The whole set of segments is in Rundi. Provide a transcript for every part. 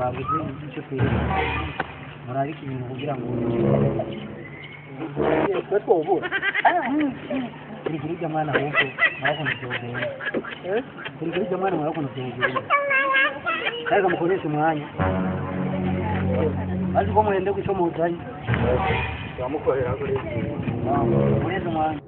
twabuze icyo twere murabika ibintu kugira ngo twobura kuri jamana huko mwakono cyogenda kuri jamana mwakono cyogenda kaza mukoresha umwanya azi ko muhende gucyo muzanye bamukorera kuri muhende umwanya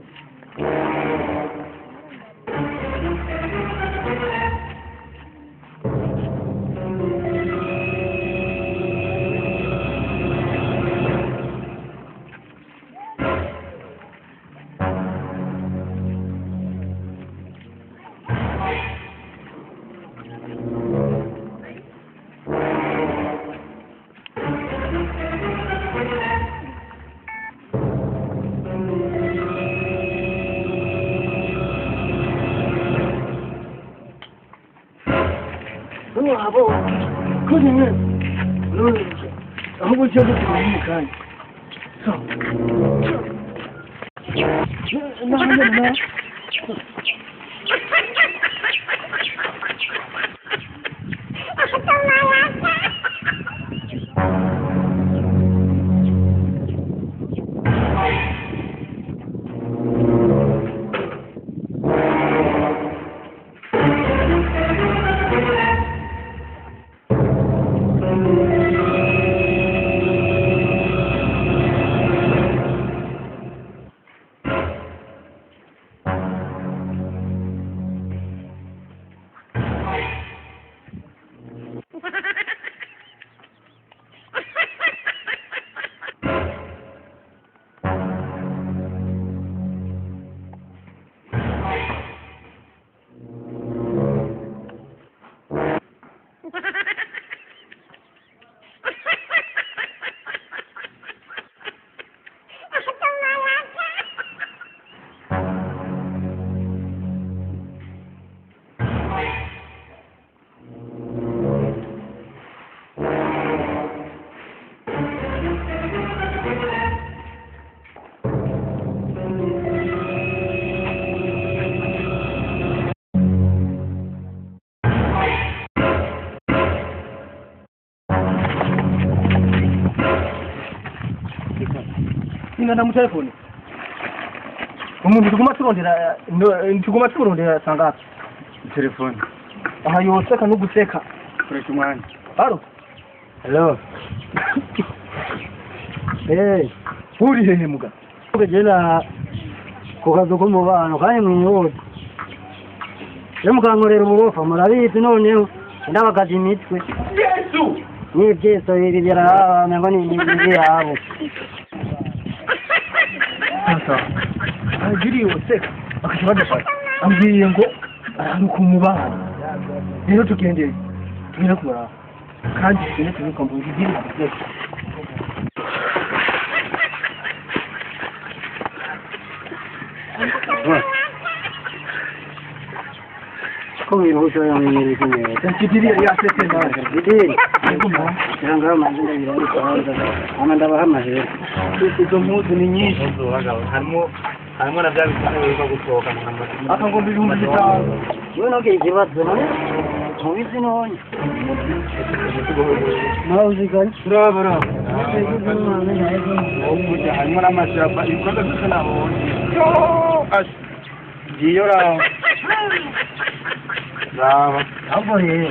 abo kuri mwe aho bujye mu kandi ingana mu telefone umuntu tuguma turondera sangati telefone aha yoseka no guseka koresha umwanya haro hello uri hehe muga kugera ku kazu ko mu bantu kandi mwihuta mukankorera uburofa murabizi noneho ndabagaza imitwe Yesu n'ibyeso bibigera ngo ni yabo sasa agiri woseka akashobora ambwiye ngo aranuka umubano rero tugendeye tugenda kumara kandi tugenda tubikomba ngigiri ko biruhushya yamenyereye neza kidiri yasetse nawe kidiri kirangara amazina birari kwaza amanda bahamaje izo mpuzu ni nyinshi harimo na bya bikomeye biva gusohoka mu nkambi akangomba ibihumbi bitanu yewe nabwiye ikibazo none mubizi none narawuziganye urabara harimo n'amashyamba ibikorwa byose nabonye ngiyo raho zaba ahubwo rero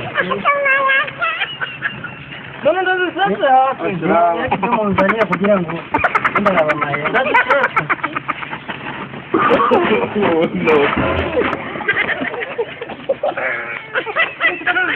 none ndazisatse hafi ibyo munzanira kugira ngo ndabamaye no